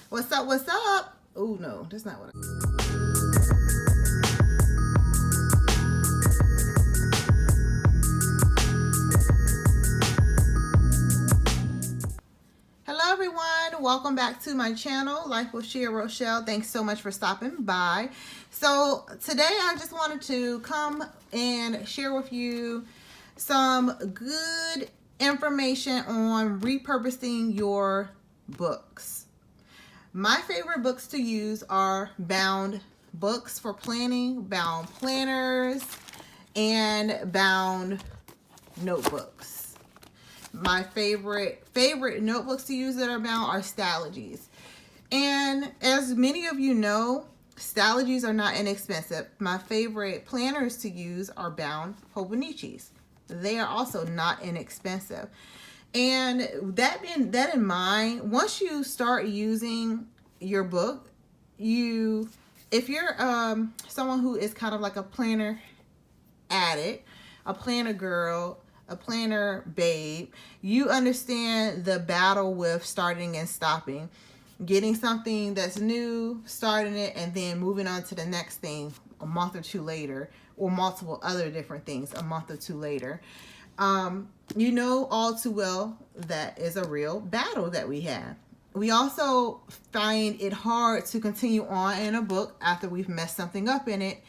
What's up? What's up? Oh no, that's not what Hello everyone, welcome back to my channel, Life with Shea Rochelle. Thanks so much for stopping by. So today I just wanted to come and share with you some good information on repurposing your books. My favorite books to use are bound books for planning, bound planners, and bound notebooks. My favorite notebooks to use that are bound are Stalogies. And as many of you know, Stalogies are not inexpensive. My favorite planners to use are bound Hobonichis. They are also not inexpensive. And that in mind, once you start using your book, if you're someone who is kind of like a planner addict, a planner girl, a planner babe, you understand the battle with starting and stopping, getting something that's new, starting it, and then moving on to the next thing a month or two later, or multiple other different things a month or two later. You know all too well that is a real battle that we have. We also find it hard to continue on in a book after we've messed something up in it.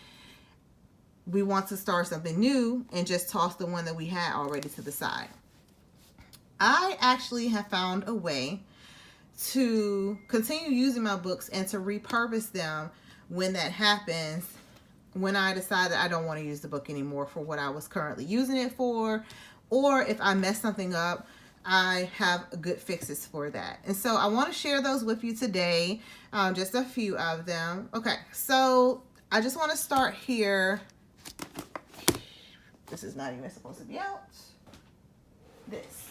We want to start something new and just toss the one that we had already to the side. I actually have found a way to continue using my books and to repurpose them when that happens, when I decide that I don't want to use the book anymore for what I was currently using it for, or if I mess something up, I have good fixes for that. And so I want to share those with you today, just a few of them. Okay, so I just want to start here. This is not even supposed to be out. This.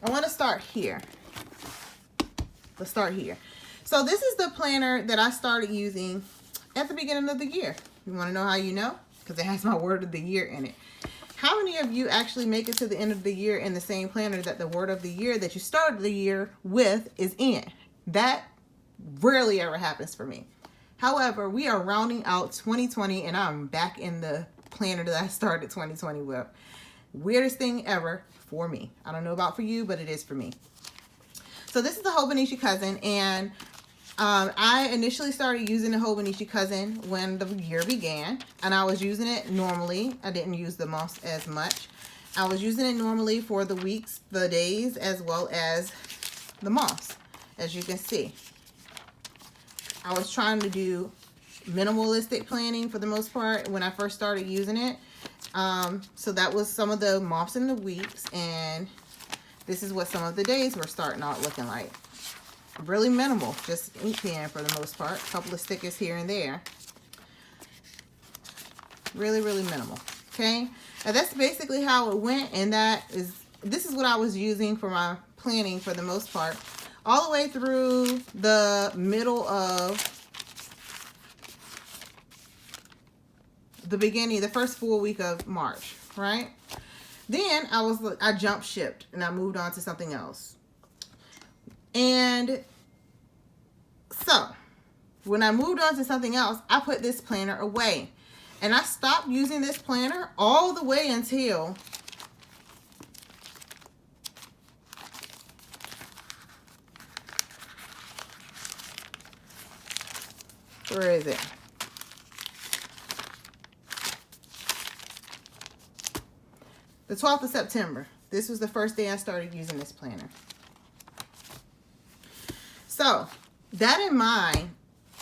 I want to start here. Let's start here. So this is the planner that I started using at the beginning of the year. You want to know how you know? Because it has my word of the year in it. How many of you actually make it to the end of the year in the same planner that the word of the year that you started the year with is in? That rarely ever happens for me. However, we are rounding out 2020 and I'm back in the planner that I started 2020 with. Weirdest thing ever for me. I don't know about for you, but it is for me. So this is the Hobonichi Cousin, and I initially started using the Hobonichi Cousin when the year began, and I was using it normally. I didn't use the months as much. I was using it normally for the weeks, the days, as well as the months, as you can see. I was trying to do minimalistic planning for the most part when I first started using it. So that was some of the months and the weeks, and this is what some of the days were starting out looking like. Really minimal, just ink pen for the most part. A couple of stickers here and there. Really, really minimal. Okay, and that's basically how it went, and this is what I was using for my planning for the most part, all the way through the middle of the beginning, the first full week of March, right? Then I jump shipped and I moved on to something else. And so when I moved on to something else, I put this planner away. And I stopped using this planner all the way until where is it? The 12th of September. This was the first day I started using this planner. So, that in mind,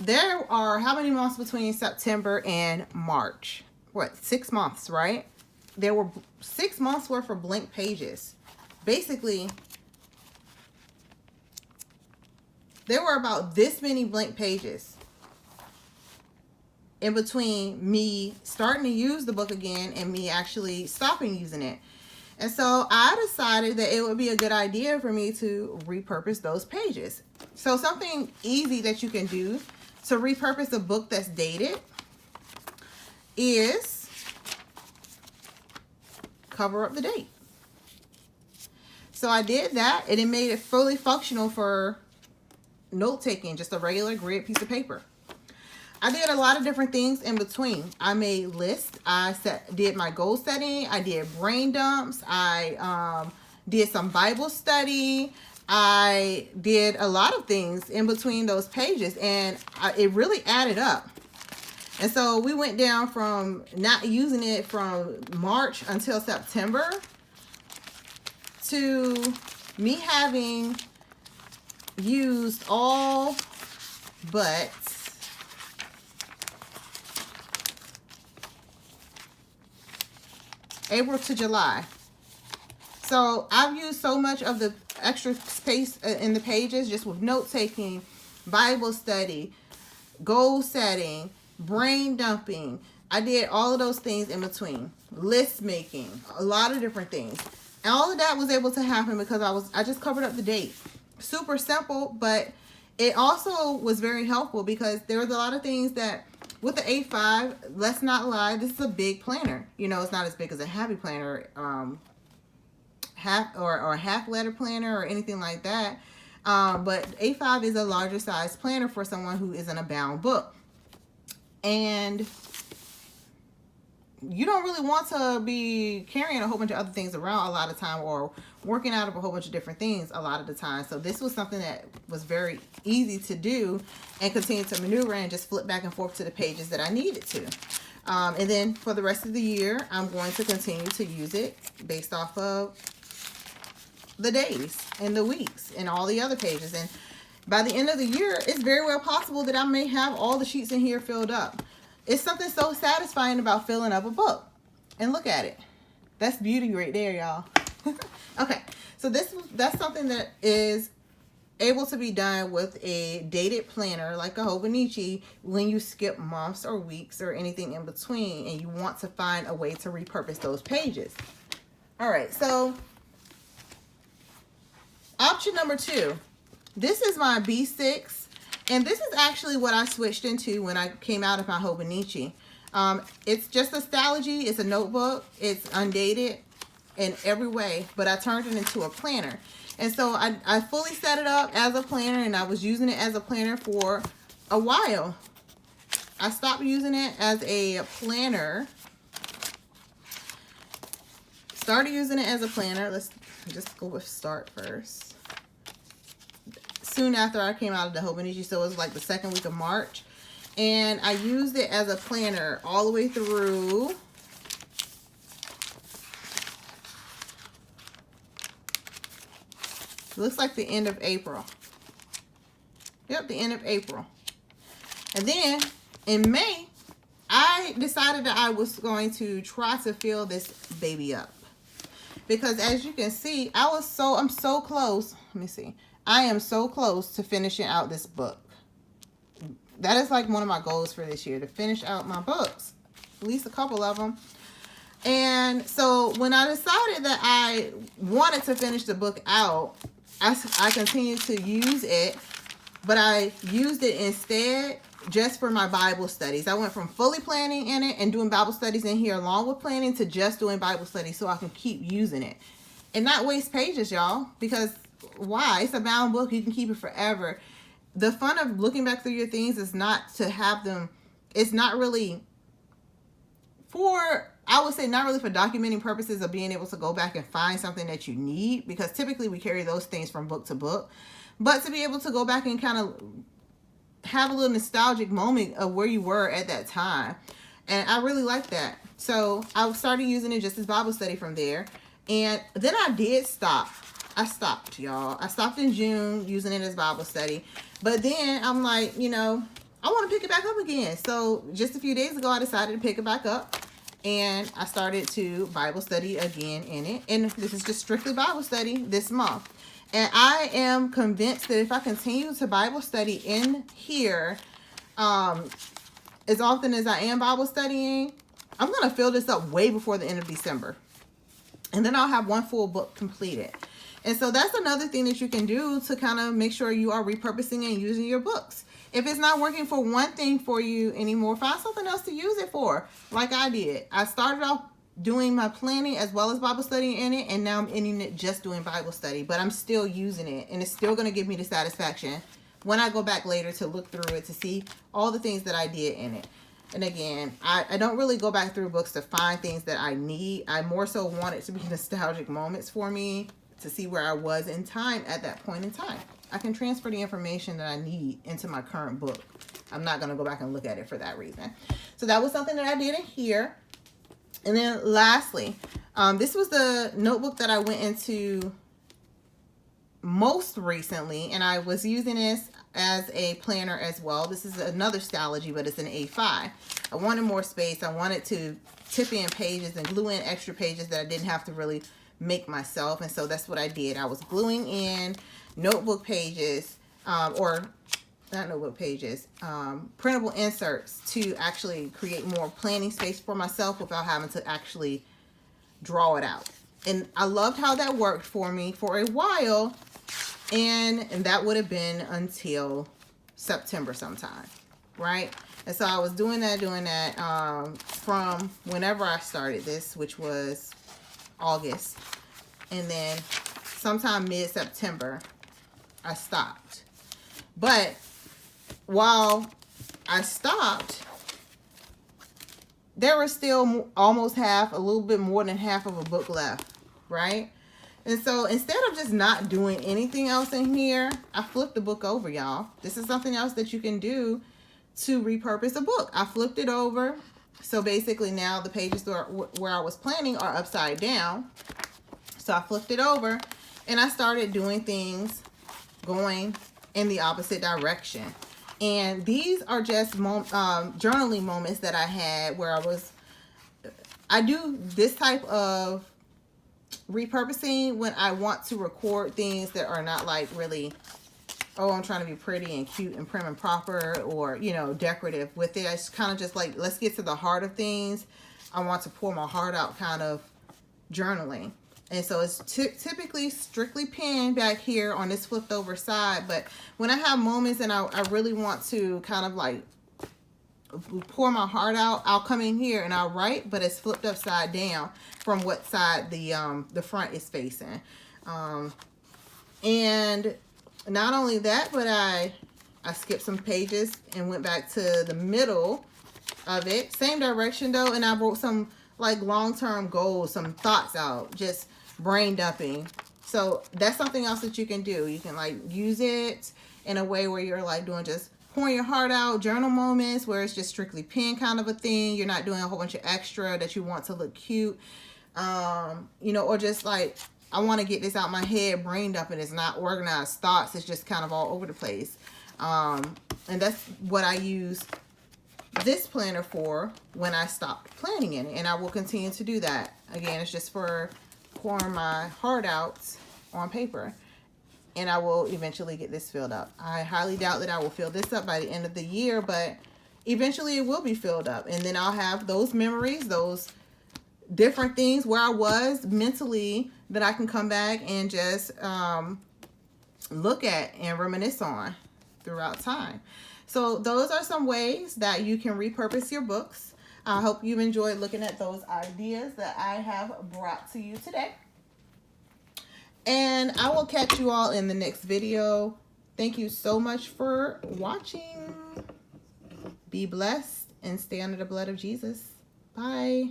there are how many months between September and March? What, 6 months, right? There were 6 months worth of blank pages. Basically, there were about this many blank pages in between me starting to use the book again and me actually stopping using it. And so I decided that it would be a good idea for me to repurpose those pages. So something easy that you can do to repurpose a book that's dated is cover up the date. So I did that, and it made it fully functional for note taking, just a regular grid piece of paper. I did a lot of different things in between. I made lists. Did my goal setting. I did brain dumps. I did some Bible study. I did a lot of things in between those pages, and it really added up. And so we went down from not using it from March until September to me having used all but April to July. So I've used so much of the extra space in the pages just with note taking, Bible study, goal setting, brain dumping. I did all of those things in between. List making, a lot of different things. And all of that was able to happen because I just covered up the date. Super simple, but it also was very helpful because there was a lot of things that with the A5, let's not lie, this is a big planner. You know, it's not as big as a Happy Planner, half letter planner or anything like that. But A5 is a larger size planner for someone who is in a bound book. And you don't really want to be carrying a whole bunch of other things around a lot of time or working out of a whole bunch of different things a lot of the time. So this was something that was very easy to do and continue to maneuver and just flip back and forth to the pages that I needed to. And then for the rest of the year, I'm going to continue to use it based off of the days and the weeks and all the other pages. And by the end of the year, it's very well possible that I may have all the sheets in here filled up. It's something so satisfying about filling up a book. And look at it. That's beauty right there, y'all. Okay, so that's something that is able to be done with a dated planner like a Hobonichi when you skip months or weeks or anything in between and you want to find a way to repurpose those pages. All right, so option number 2. This is my B6. And this is actually what I switched into when I came out of my Hobonichi. It's just a Stalogy. It's a notebook. It's undated in every way, but I turned it into a planner. And so I fully set it up as a planner, and I was using it as a planner for a while. I stopped using it as a planner. Started using it as a planner. Let's just go with start first. Soon after I came out of the Hobonichi, so it was like the second week of March. And I used it as a planner all the way through looks like the end of April. Yep, the end of April. And then in May, I decided that I was going to try to fill this baby up. Because as you can see, I'm so close. Let me see. I am so close to finishing out this book. That is like one of my goals for this year, to finish out my books, at least a couple of them. And so when I decided that I wanted to finish the book out, I continued to use it, but I used it instead just for my Bible studies. I went from fully planning in it and doing Bible studies in here along with planning to just doing Bible studies so I can keep using it and not waste pages, y'all, because why? It's a bound book. You can keep it forever. The fun of looking back through your things is not to have them. It's not really for, I would say, not really for documenting purposes of being able to go back and find something that you need, because typically we carry those things from book to book, but to be able to go back and kind of have a little nostalgic moment of where you were at that time. And I really like that. So I started using it just as Bible study from there. And then I did stop. I stopped, y'all. I stopped in June using it as Bible study. But then I'm like, you know, I want to pick it back up again. So just a few days ago, I decided to pick it back up. And I started to Bible study again in it. And this is just strictly Bible study this month. And I am convinced that if I continue to Bible study in here as often as I am Bible studying, I'm going to fill this up way before the end of December. And then I'll have one full book completed. And so that's another thing that you can do to kind of make sure you are repurposing and using your books. If it's not working for one thing for you anymore, find something else to use it for, like I did. I started off doing my planning as well as Bible study in it, and now I'm ending it just doing Bible study, but I'm still using it, and it's still going to give me the satisfaction when I go back later to look through it to see all the things that I did in it. And again, I don't really go back through books to find things that I need. I more so want it to be nostalgic moments for me to see where I was in time at that point in time. I can transfer the information that I need into my current book. I'm not going to go back and look at it for that reason. So that was something that I did in here. And then lastly, this was the notebook that I went into most recently, and I was using this as a planner as well. This is another Stylogy, but it's an A5. I wanted more space. I wanted to tip in pages and glue in extra pages that I didn't have to really make myself, and so that's what I did. I was gluing in notebook pages, or not notebook pages, printable inserts to actually create more planning space for myself without having to actually draw it out. And I loved how that worked for me for a while, and that would have been until September sometime, right? And so I was doing that from whenever I started this, which was August, and then sometime mid-September I stopped. But while I stopped, there was still almost half, a little bit more than half of a book left, right? And so instead of just not doing anything else in here, I flipped the book over, y'all. This is something else that you can do to repurpose a book. I flipped it over. So basically now the pages where I was planning are upside down. So I flipped it over and I started doing things going in the opposite direction. And these are just journaling moments that I had where I do this type of repurposing when I want to record things that are not like really, oh, I'm trying to be pretty and cute and prim and proper, or, you know, decorative with it. It's kind of just like, let's get to the heart of things. I want to pour my heart out kind of journaling. And so it's typically strictly pinned back here on this flipped over side. But when I have moments and I really want to kind of like pour my heart out, I'll come in here and I'll write, but it's flipped upside down from what side the front is facing. And not only that, but I skipped some pages and went back to the middle of it. Same direction though, and I wrote some like long-term goals, some thoughts out, just brain dumping. So that's something else that you can do. You can like use it in a way where you're like doing just pouring your heart out, journal moments where it's just strictly pen kind of a thing. You're not doing a whole bunch of extra that you want to look cute. You know, or just like, I want to get this out my head, brain dumping. It's not organized thoughts. It's just kind of all over the place. And that's what I use this planner for when I stopped planning in it. And I will continue to do that. Again, it's just for pouring my heart out on paper. And I will eventually get this filled up. I highly doubt that I will fill this up by the end of the year, but eventually it will be filled up. And then I'll have those memories, those different things where I was mentally that I can come back and just look at and reminisce on throughout time. So those are some ways that you can repurpose your books. I hope you've enjoyed looking at those ideas that I have brought to you today. And I will catch you all in the next video. Thank you so much for watching. Be blessed and stay under the blood of Jesus. Bye.